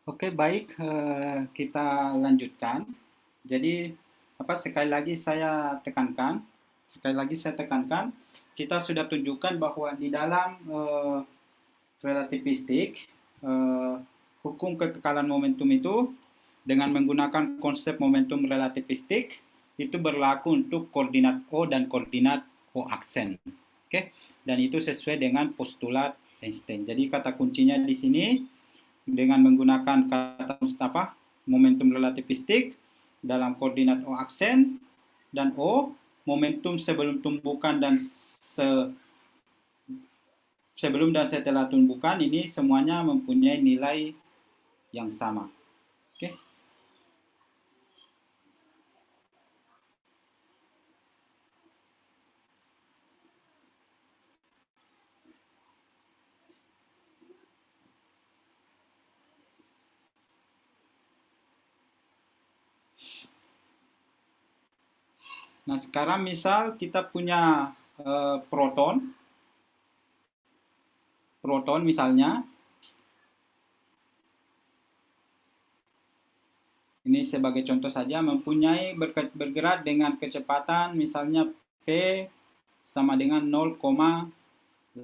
Oke, baik, kita lanjutkan. Jadi, sekali lagi saya tekankan, kita sudah tunjukkan bahwa di dalam relativistik, eh, hukum kekekalan momentum itu dengan menggunakan konsep momentum relativistik itu berlaku untuk koordinat O dan koordinat O aksen. Oke, dan itu sesuai dengan postulat Einstein. Jadi kata kuncinya di sini dengan menggunakan kata apa momentum relativistik dalam koordinat O aksen dan O momentum sebelum tumbukan dan sebelum dan setelah tumbukan ini semuanya mempunyai nilai yang sama. Oke. Nah, sekarang misal kita punya proton, misalnya, ini sebagai contoh saja, mempunyai bergerak dengan kecepatan misalnya P sama dengan 0,86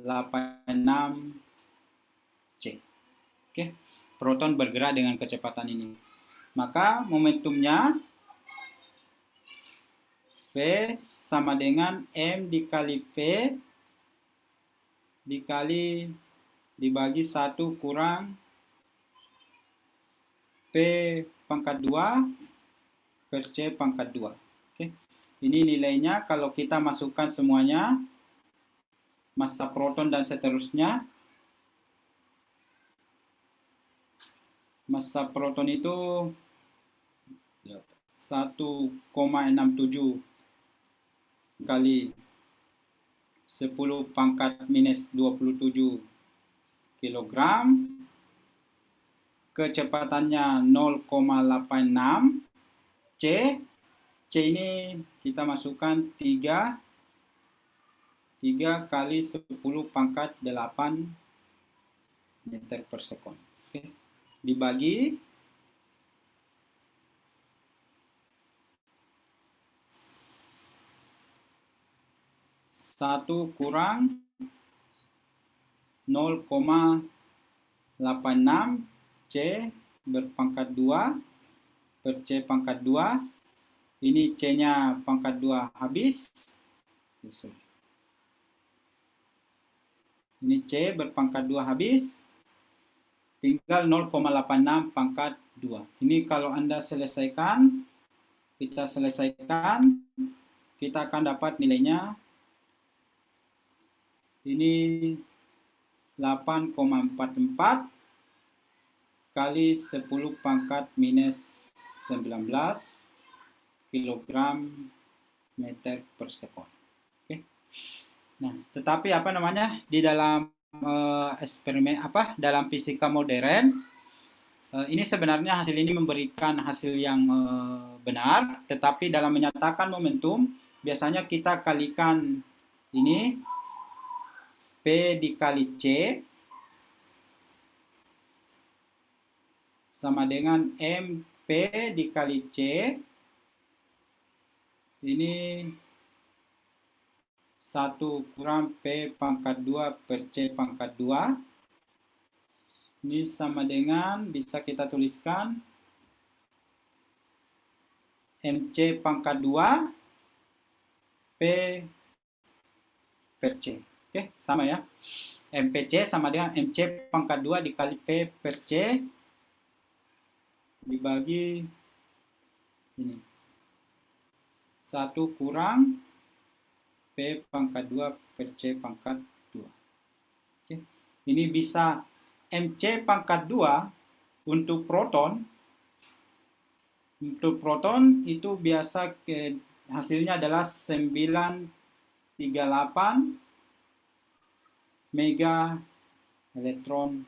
C. Oke, proton bergerak dengan kecepatan ini. Maka momentumnya V sama dengan M dikali V dikali dibagi 1 kurang P pangkat 2 per C pangkat 2. Oke. Ini nilainya kalau kita masukkan semuanya, massa proton dan seterusnya. Massa proton itu 1,67 kali 10 pangkat minus 27 kilogram. Kecepatannya 0,86 C. C ini kita masukkan 3 kali 10 pangkat 8 meter per sekon. Oke. Dibagi 1 kurang 0,86 C berpangkat 2 per C pangkat 2. Ini C-nya pangkat 2 habis. Ini C berpangkat 2 habis. Tinggal 0,86 pangkat 2. Ini kalau Anda selesaikan, kita akan dapat nilainya. Ini 8,44 kali 10 pangkat minus 19 kilogram meter per sekon. Oke. Nah, tetapi di dalam eksperimen dalam fisika modern ini sebenarnya hasil ini memberikan hasil yang benar, tetapi dalam menyatakan momentum biasanya kita kalikan ini P dikali C sama dengan MP dikali C. Ini 1 kurang P pangkat 2 per C pangkat 2. Ini sama dengan, bisa kita tuliskan, MC pangkat 2 P per C. Oke, sama ya. MPC sama dengan MC pangkat 2 dikali P per C dibagi ini. 1 kurang P pangkat 2 per C pangkat 2. Oke. Ini bisa MC pangkat 2 untuk proton. Untuk proton itu biasa hasilnya adalah 938 mega elektron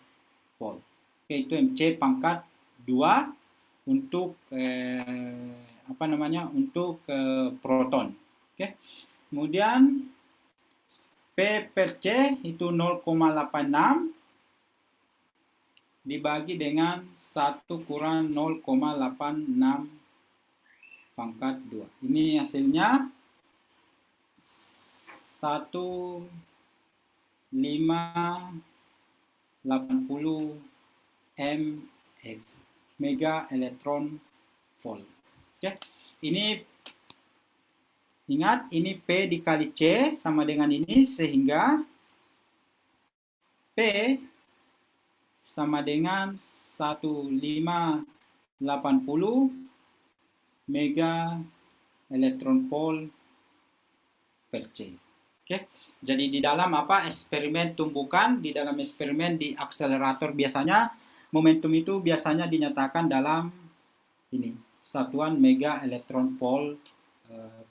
volt. Oke, itu MC pangkat 2 untuk proton. Oke. Kemudian P per C itu 0,86 dibagi dengan 1 kurang 0,86 pangkat 2. Ini hasilnya 1580 mF, mega elektron volt. Oke, ini ingat ini P dikali C sama dengan ini, sehingga P sama dengan 1580 mega elektron volt per C. Oke. Jadi di dalam eksperimen tumbukan, di dalam eksperimen di akselerator biasanya momentum itu biasanya dinyatakan dalam ini satuan mega elektron volt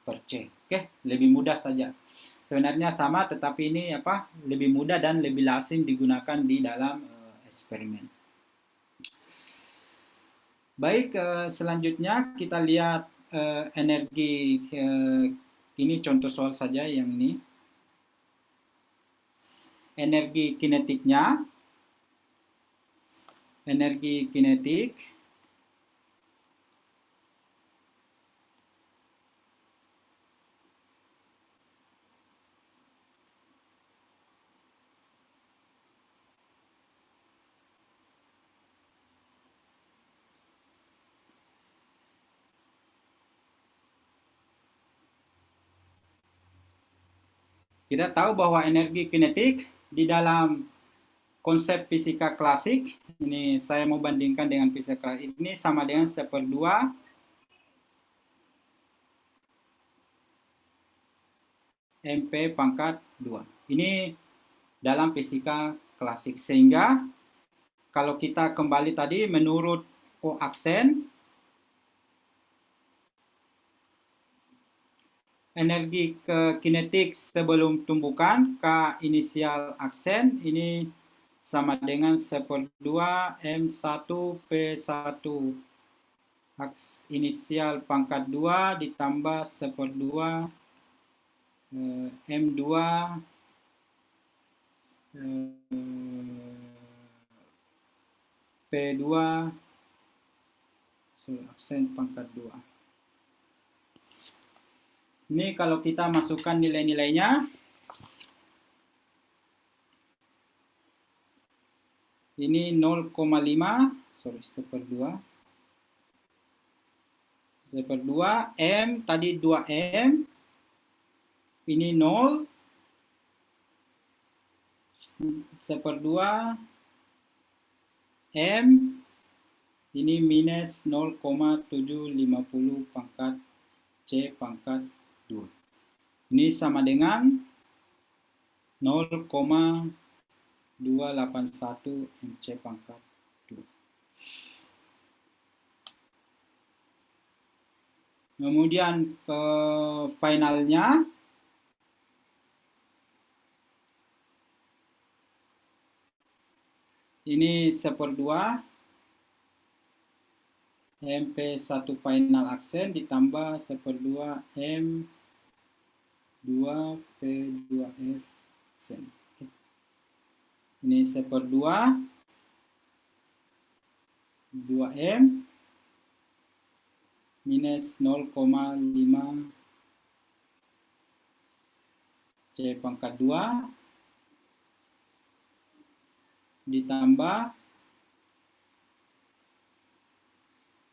per C. Oke, lebih mudah saja. Sebenarnya sama, tetapi ini lebih mudah dan lebih lazim digunakan di dalam eksperimen. Baik, selanjutnya kita lihat energi. Ini contoh soal saja yang ini. Energi kinetiknya. Energi kinetik kita tahu bahwa energi kinetik di dalam konsep fisika klasik, ini saya mau bandingkan dengan fisika klasik, ini sama dengan 1/2 MP pangkat 2. Ini dalam fisika klasik. Sehingga kalau kita kembali tadi menurut O aksen, energi kinetik sebelum tumbukan K inisial aksen ini sama dengan 1/2 M1 P1 inisial pangkat 2 ditambah 1/2 M2 P2 aksen pangkat 2. Ini kalau kita masukkan nilai-nilainya, ini 0,5, 1/2 M, tadi 2M, ini 0, 1/2 M, ini minus 0,750 pangkat C pangkat 2. Ini sama dengan 0,281 MC pangkat 2. Kemudian finalnya ini 1/2 MP1 final aksen ditambah 1/2 M2 P2F aksen. Ini 1/2 2M minus 0,5 C pangkat 2 ditambah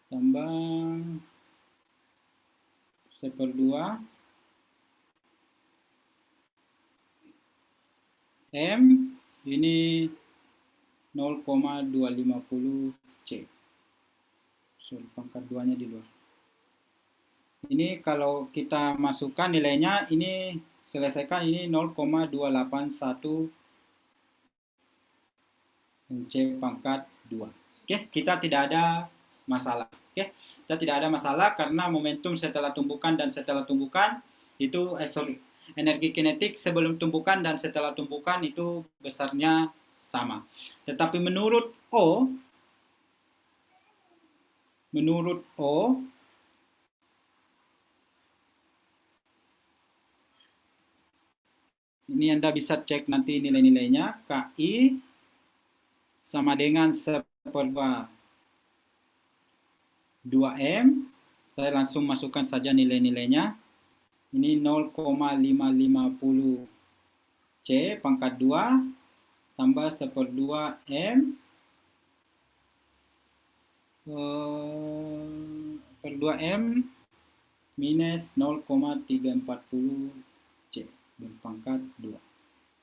1/2 M ini 0,250 C. So, pangkat 2-nya di luar. Ini kalau kita masukkan nilainya, ini selesaikan ini 0,281 C pangkat 2. Oke, kita tidak ada masalah. Oke, kita tidak ada masalah karena momentum setelah tumbukan dan setelah tumbukan itu energi kinetik sebelum tumbukan dan setelah tumbukan itu besarnya sama. Tetapi menurut O ini Anda bisa cek nanti nilai-nilainya. KI sama dengan 1/2M. Saya langsung masukkan saja nilai-nilainya. Ini 0,550 C pangkat 2 tambah 1/2M per 2M minus 0,340 C berpangkat 2.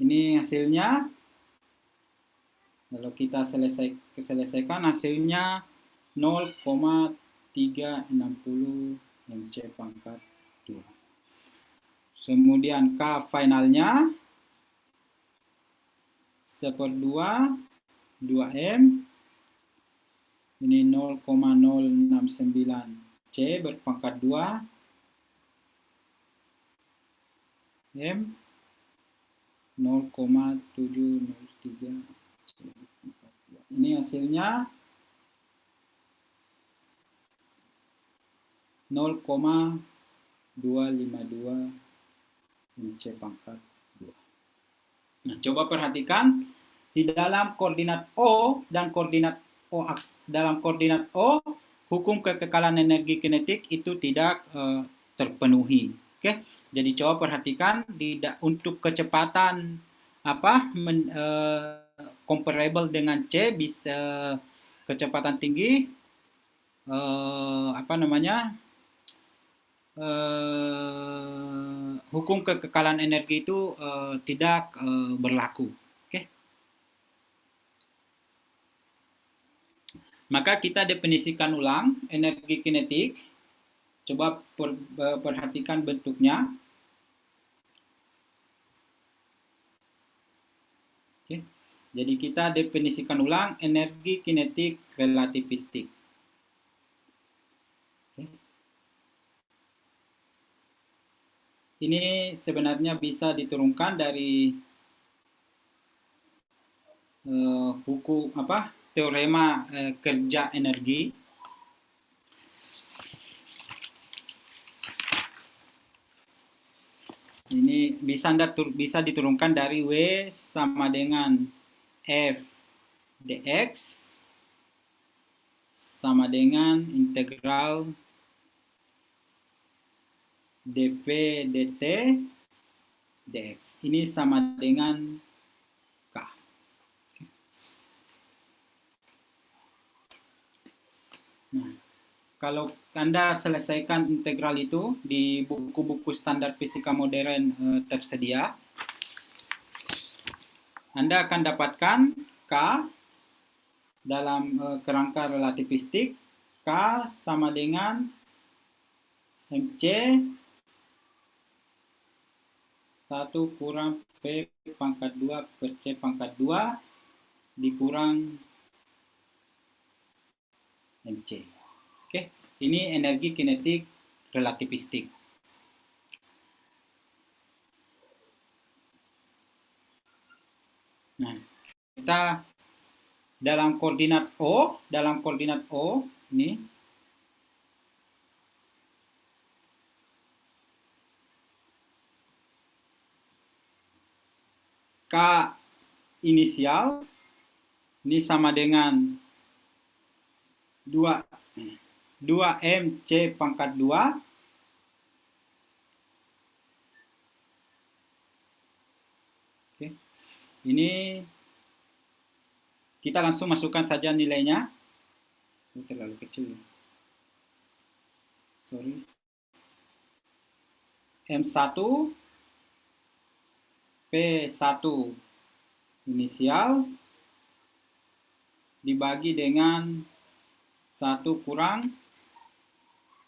Ini hasilnya. Kalau kita selesaikan hasilnya 0,360 MC pangkat 2. Kemudian K finalnya 1/2 2M ini 0,069 C berpangkat 2 M 0,703. Ini hasilnya 0,252 MC pangkat 2. Nah, coba perhatikan di dalam koordinat O dan koordinat O dalam koordinat O hukum kekekalan energi kinetik itu tidak terpenuhi. Oke, jadi coba perhatikan untuk kecepatan comparable dengan C bisa kecepatan tinggi hukum kekekalan energi itu tidak berlaku. Oke. Maka kita definisikan ulang energi kinetik. Coba perhatikan bentuknya. Oke. Jadi kita definisikan ulang energi kinetik relativistik. Oke. Ini sebenarnya bisa diturunkan dari hukum teorema kerja energi. Ini bisa diturunkan dari W sama dengan F dx sama dengan integral dv dt dx. Ini sama dengan K. Nah, kalau Anda selesaikan integral itu di buku-buku standar fisika modern tersedia, Anda akan dapatkan K dalam kerangka relativistik. K sama dengan MC 1 kurang P pangkat 2 per C pangkat 2 dikurang MC. Oke, ini energi kinetik relativistik. Nah, kita dalam koordinat O ini K inisial ini sama dengan 2MC pangkat 2 Oke. Ini kita langsung masukkan saja nilainya. Terlalu kecil. Sorry. M1 P1 inisial dibagi dengan 1 kurang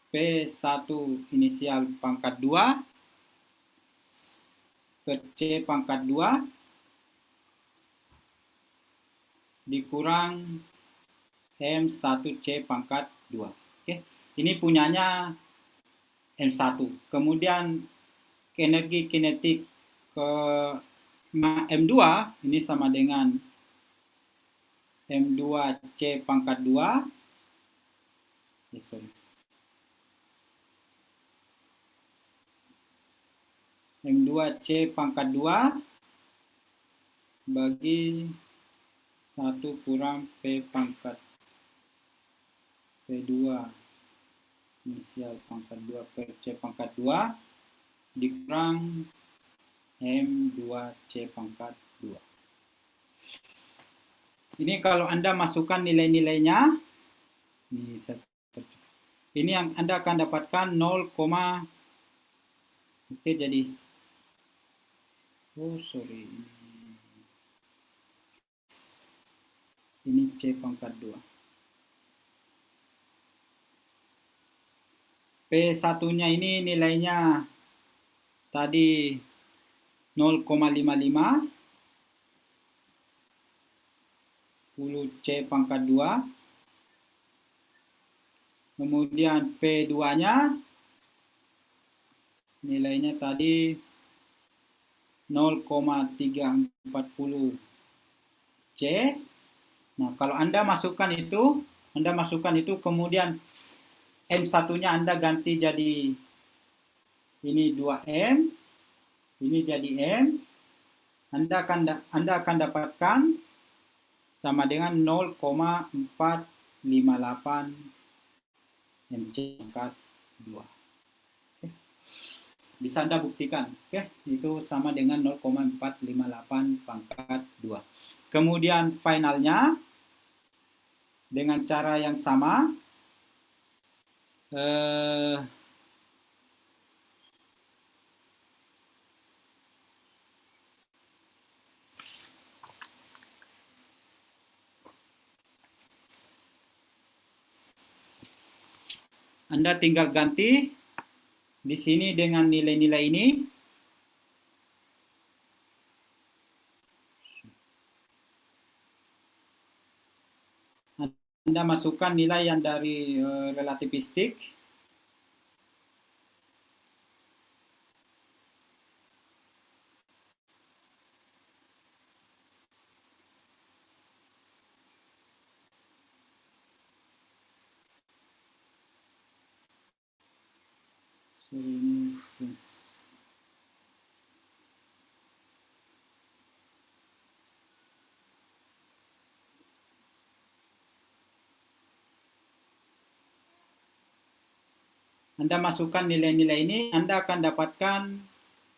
P1 inisial pangkat 2 per C pangkat 2 dikurang M1C pangkat 2. Oke. Ini punyanya M1. Kemudian energi kinetik ke M2 ini sama dengan M2C pangkat 2. M2C pangkat 2 bagi 1 kurang P pangkat P2 inisial pangkat 2 per C pangkat 2 dikurang M2C pangkat 2. Ini kalau Anda masukkan nilai-nilainya, ini yang Anda akan dapatkan 0, oke jadi, oh sorry, ini C pangkat 2. P1-nya ini nilainya tadi 0,55 10 C pangkat 2. Kemudian P2-nya nilainya tadi 0,340 C. Nah, kalau Anda masukkan itu, kemudian M1-nya Anda ganti jadi ini 2M, ini jadi M. Anda akan dapatkan sama dengan 0,458 MC pangkat 2. Oke. Bisa Anda buktikan, oke? Itu sama dengan 0,458 pangkat 2. Kemudian finalnya dengan cara yang sama, Anda tinggal ganti di sini dengan nilai-nilai ini. Anda masukkan nilai yang dari relativistik. Anda masukkan nilai-nilai ini, Anda akan dapatkan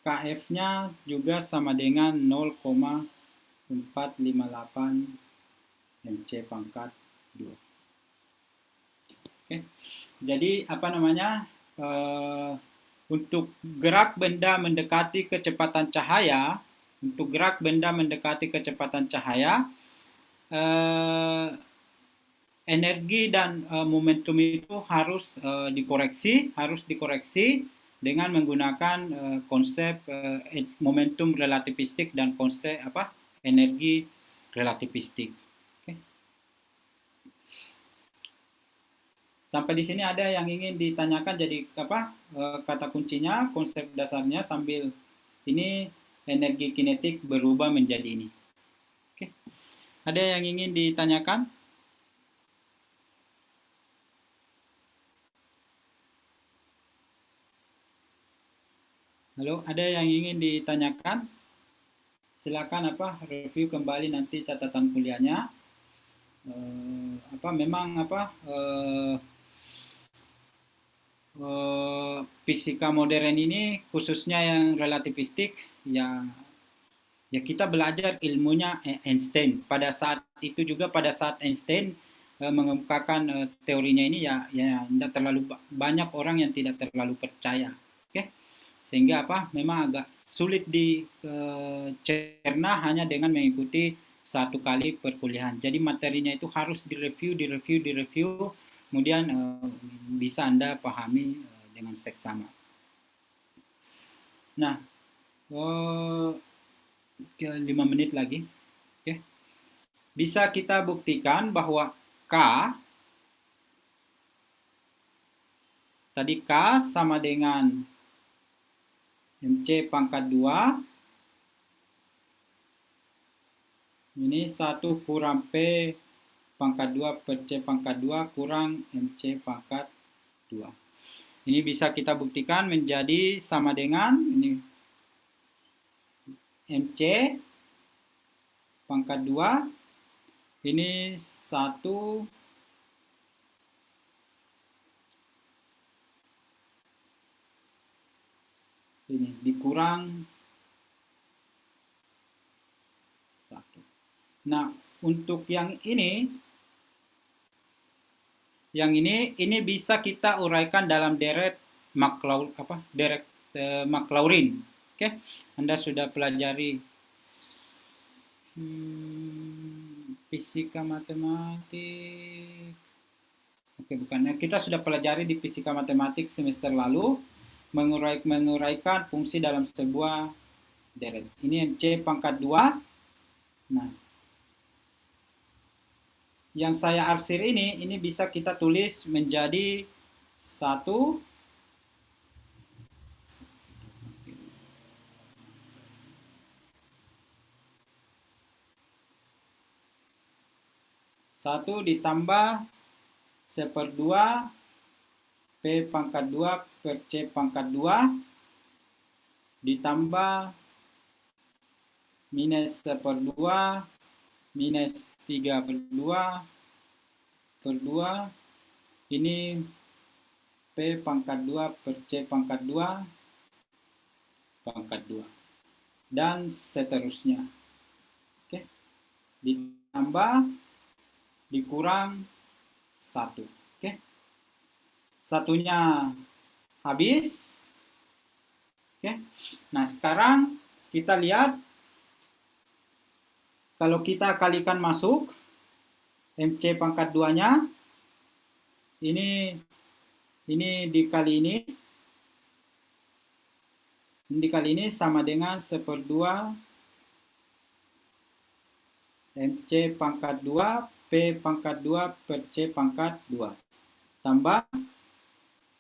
KF-nya juga sama dengan 0,458 MC pangkat 2. Oke. Jadi apa namanya? Untuk gerak benda mendekati kecepatan cahaya, energi dan momentum itu harus dikoreksi dengan menggunakan konsep momentum relativistik dan konsep energi relativistik. Okay. Sampai di sini ada yang ingin ditanyakan, jadi kata kuncinya, konsep dasarnya, sambil ini energi kinetik berubah menjadi ini. Oke. Ada yang ingin ditanyakan? Halo, ada yang ingin ditanyakan? Silakan review kembali nanti catatan kuliahnya. Fisika modern ini khususnya yang relativistik ya kita belajar ilmunya Einstein. Pada saat itu juga, pada saat Einstein mengemukakan teorinya ini ya tidak terlalu banyak orang yang tidak terlalu percaya. Oke. Sehingga memang agak sulit dicerna hanya dengan mengikuti satu kali perkuliahan. Jadi materinya itu harus direview, kemudian bisa Anda pahami dengan seksama. Nah, 5 menit lagi. Oke. Bisa kita buktikan bahwa K sama dengan MC pangkat 2. Ini 1 kurang P pangkat 2 per C pangkat 2 kurang MC pangkat 2. Ini bisa kita buktikan menjadi sama dengan ini MC pangkat 2 Ini 1 ini dikurang 1. Nah, untuk yang ini bisa kita uraikan dalam deret Maclaurin. Oke, Anda sudah pelajari fisika matematik. Oke, bukannya kita sudah pelajari di fisika matematik semester lalu menguraikan fungsi dalam sebuah deret. Ini C pangkat 2. Nah, yang saya arsir ini bisa kita tulis menjadi 1 ditambah 1/2 P pangkat 2 per C pangkat 2 ditambah minus 1/2 minus 3/2 per 2 ini P pangkat 2 per C pangkat 2 pangkat 2 dan seterusnya. Oke, ditambah dikurang 1. Oke, satunya habis. Oke, nah sekarang kita lihat kalau kita kalikan masuk MC pangkat 2-nya ini dikali ini sama dengan 1/2 MC pangkat 2 P pangkat 2 per C pangkat 2 tambah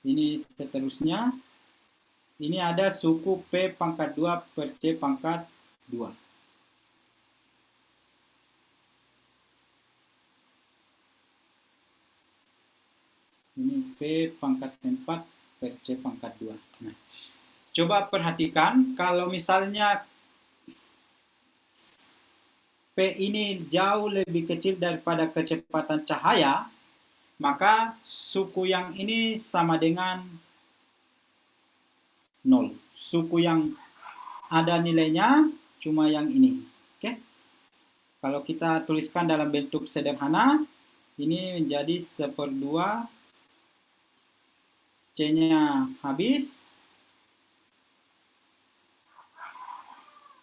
ini seterusnya ini ada suku P pangkat 2 per C pangkat 2. Ini P pangkat 4 per C pangkat 2. Nah, coba perhatikan kalau misalnya P ini jauh lebih kecil daripada kecepatan cahaya, maka suku yang ini sama dengan 0. Suku yang ada nilainya cuma yang ini. Oke? Kalau kita tuliskan dalam bentuk sederhana, ini menjadi 1/2 C-nya habis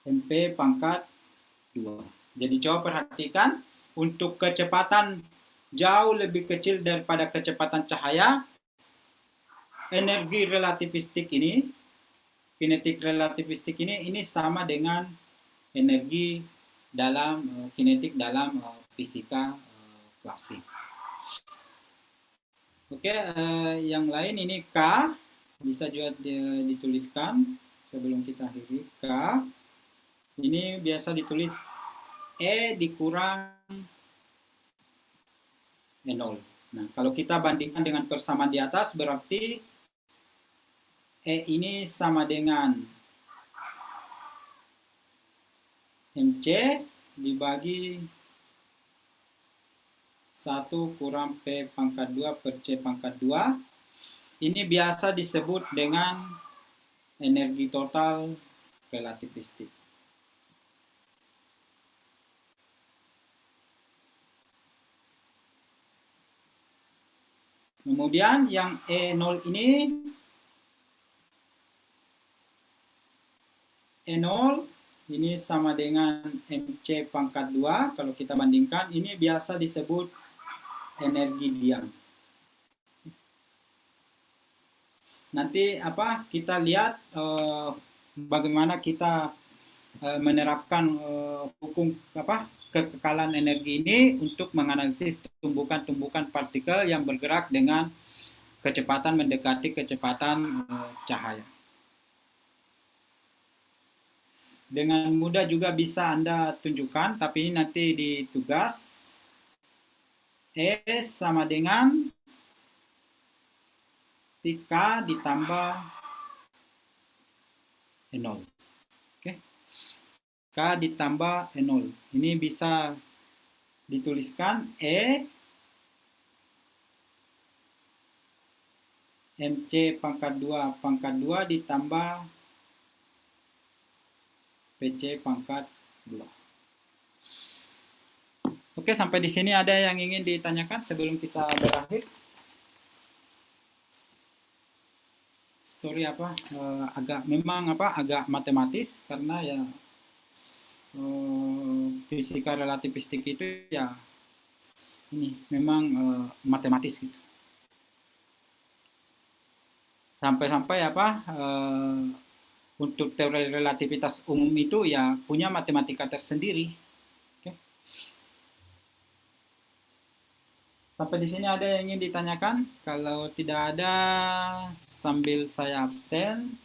MP pangkat 2. Jadi coba perhatikan, untuk kecepatan jauh lebih kecil daripada kecepatan cahaya, energi relativistik ini, kinetik relativistik ini sama dengan energi dalam kinetik dalam fisika klasik. Oke, yang lain ini K, bisa juga dituliskan sebelum kita akhiri. K, ini biasa ditulis E dikurang E0. Nah, kalau kita bandingkan dengan persamaan di atas, berarti E ini sama dengan MC dibagi 1 kurang P pangkat 2 per C pangkat 2. Ini biasa disebut dengan energi total relativistik. Kemudian yang E0 ini sama dengan MC pangkat 2. Kalau kita bandingkan, ini biasa disebut energi diam. Nanti kita lihat bagaimana kita menerapkan hukum kekekalan energi ini untuk menganalisis tumbukan-tumbukan partikel yang bergerak dengan kecepatan mendekati kecepatan cahaya. Dengan mudah juga bisa Anda tunjukkan, tapi ini nanti di tugas. E sama dengan K ditambah E0. Oke. K ditambah E0. Ini bisa dituliskan E MC pangkat 2 ditambah PC pangkat 2. Oke, sampai di sini ada yang ingin ditanyakan sebelum kita berakhir? Story apa? Agak matematis karena ya fisika relativistik itu ya ini memang matematis gitu. Sampai-sampai untuk teori relativitas umum itu ya punya matematika tersendiri. Sampai di sini ada yang ingin ditanyakan? Kalau tidak ada, sambil saya absen,